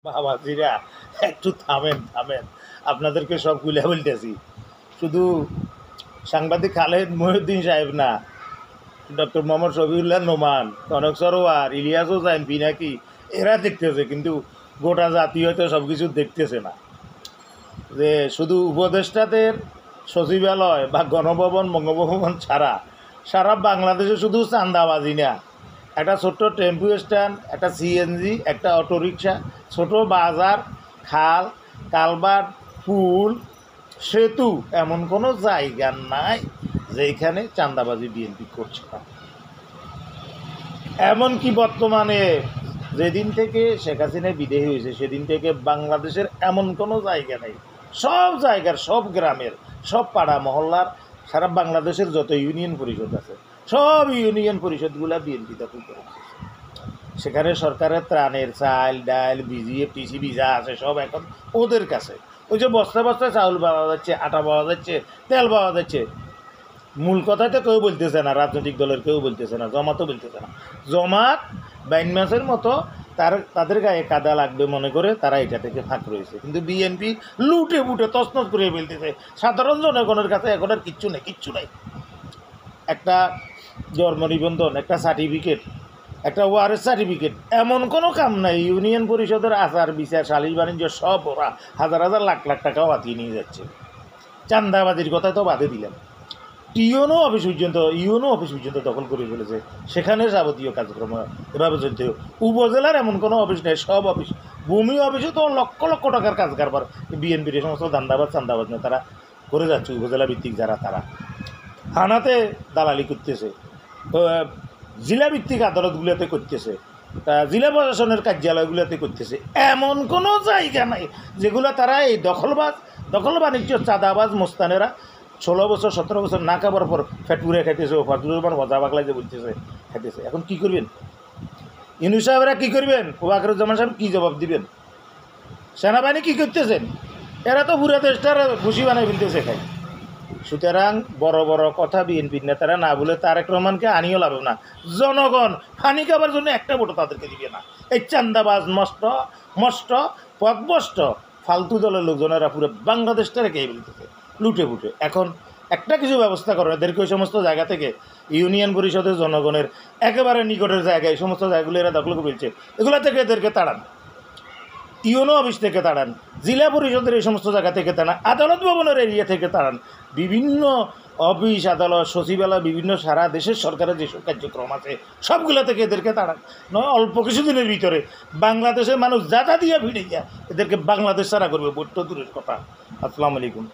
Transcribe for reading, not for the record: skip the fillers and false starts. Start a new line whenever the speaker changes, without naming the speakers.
বাবাজিরা, একটু থামেন থামেন, আপনাদেরকে সব খুলে বলতেছি। শুধু সাংবাদিক খালেদ মহিউদ্দিন সাহেব না, ডক্টর মোহাম্মদ শফিউল্লাহ নোমান, কনক সরোয়ার, ইলিয়াস হোসাইন পিনাকি, এরা দেখতেছে, কিন্তু গোটা জাতি হয়তো সব কিছু দেখতেছে না। যে শুধু উপদেষ্টাদের সচিবালয় বা গণভবন বঙ্গভবন ছাড়া সারা বাংলাদেশে শুধু চাঁদাবাজি না, একটা ছোট্ট টেম্পু স্ট্যান্ড, একটা সিএনজি, একটা অটোরিকশা, ছোট বাজার, খাল, কালভার্ট, পুল, সেতু, এমন কোনো জায়গা নাই যেখানে চাঁদাবাজি বিএনপি করছে না। এমনকি বর্তমানে যেদিন থেকে শেখ হাসিনা বিদেয়ী হয়েছে সেদিন থেকে বাংলাদেশের এমন কোনো জায়গা নেই, সব জায়গার, সব গ্রামের, সব পাড়া মহল্লার, সারা বাংলাদেশের যত ইউনিয়ন পরিষদ আছে সব ইউনিয়ন পরিষদগুলা বিএনপি দখল করে। সেখানে সরকারের ত্রাণের চাল ডাল বিজিএফ টিসিবি যা আছে সব এখন ওদের কাছে। ওই যে বস্তা বস্তা চাউল পাওয়া যাচ্ছে, আটা পাওয়া যাচ্ছে, তেল পাওয়া যাচ্ছে, মূল কথাই তো কেউ বলতেছে না, রাজনৈতিক দলের কেউ বলতেছে না, জমাতও বলতেছে না। জমাত বাইন মাসের মতো তাদের গায়ে কাদা লাগবে মনে করে তারা এটা থেকে ফাঁক রয়েছে, কিন্তু বিএনপি লুটে বুটে তছনছ করে ফেলতেছে। সাধারণ জনগণের কাছে এখন আর কিচ্ছু নেই, কিচ্ছু নেই। একটা জন্ম নিবন্ধন, একটা সার্টিফিকেট, একটা ওয়ারেস সার্টিফিকেট, এমন কোনো কাম নাই। ইউনিয়ন পরিষদের আচার বিচার সালিশ বাণিজ্য সব ওরা হাজার হাজার লাখ লাখ টাকাও হাতিয়ে নিয়ে যাচ্ছে। চান্দাবাজির কথা তো বাদে দিলাম, ইউনো অফিস পর্যন্ত দখল করে ফেলেছে। সেখানে যাবতীয় কার্যক্রম এভাবে চলতে। উপজেলার এমন কোনো অফিস নেই, সব অফিস। ভূমি অফিসে তো লক্ষ লক্ষ টাকার কাজ কারবার বিএনপির এই সমস্ত চান্দাবাজ নিয়ে তারা করে যাচ্ছে। উপজেলা ভিত্তিক যারা, তারা থানাতে দালালি করতেছে, জেলা ভিত্তিক আদালতগুলোতে করতেছে, জেলা প্রশাসনের কার্যালয়গুলোতে করতেছে। এমন কোনো জায়গা নাই যেগুলো তারা এই দখল বাণিজ্য চাঁদাবাজ মোস্তানেরা 16 বছর 17 বছর না খাবার পর ফ্যাটুরে খাইতেছে, ফাটুরের মজা বাগলাই যে বলতেছে খাইতেছে। এখন কী করবেন ইউনূস সাহেবরা, কী করবেন? ওয়াকারুজ্জামান সাহেব কী জবাব দিবেন? সেনাবাহিনী কী করতেছেন? এরা তো পুরো দেশটার খুশি বানাই ফেলতেছে খাই। সুতরাং বড় বড় কথা বিএনপির নেতারা না বলে তারেক রহমানকে আনিও লাভ না। জনগণ ফানি খাবার জন্য একটা ভোটও তাদেরকে দিবে না। এই চান্দাবাজ মষ্ট পথভ্রষ্ট ফালতু দলের লোকজনেরা পুরো বাংলাদেশটা রেখেই বলতেছে লুটে ফুটে। এখন একটা কিছু ব্যবস্থা করো, এদেরকে ওই সমস্ত জায়গা থেকে, ইউনিয়ন পরিষদের জনগণের একেবারে নিকটের জায়গায় এই সমস্ত জায়গাগুলো এরা দখল করে ফেলছে, এগুলো থেকে এদেরকে তাড়ান। ইউনো অফিস থেকে তাড়ান, জেলা পরিষদের এই সমস্ত জায়গা থেকে তাড়ান, আদালত ভবনের এরিয়া থেকে তাড়ান, বিভিন্ন অফিস আদালত সচিবালয়, বিভিন্ন সারা দেশের সরকারের যেসব কার্যক্রম আছে সবগুলো থেকে এদেরকে তাড়ান। নয় অল্প কিছুদিনের ভিতরে বাংলাদেশের মানুষ যাতা দিয়ে ভিড়ে গিয়া এদেরকে বাংলাদেশ ছাড়া করবে, বৈঠ্য দূরের কথা। আসসালামু আলাইকুম।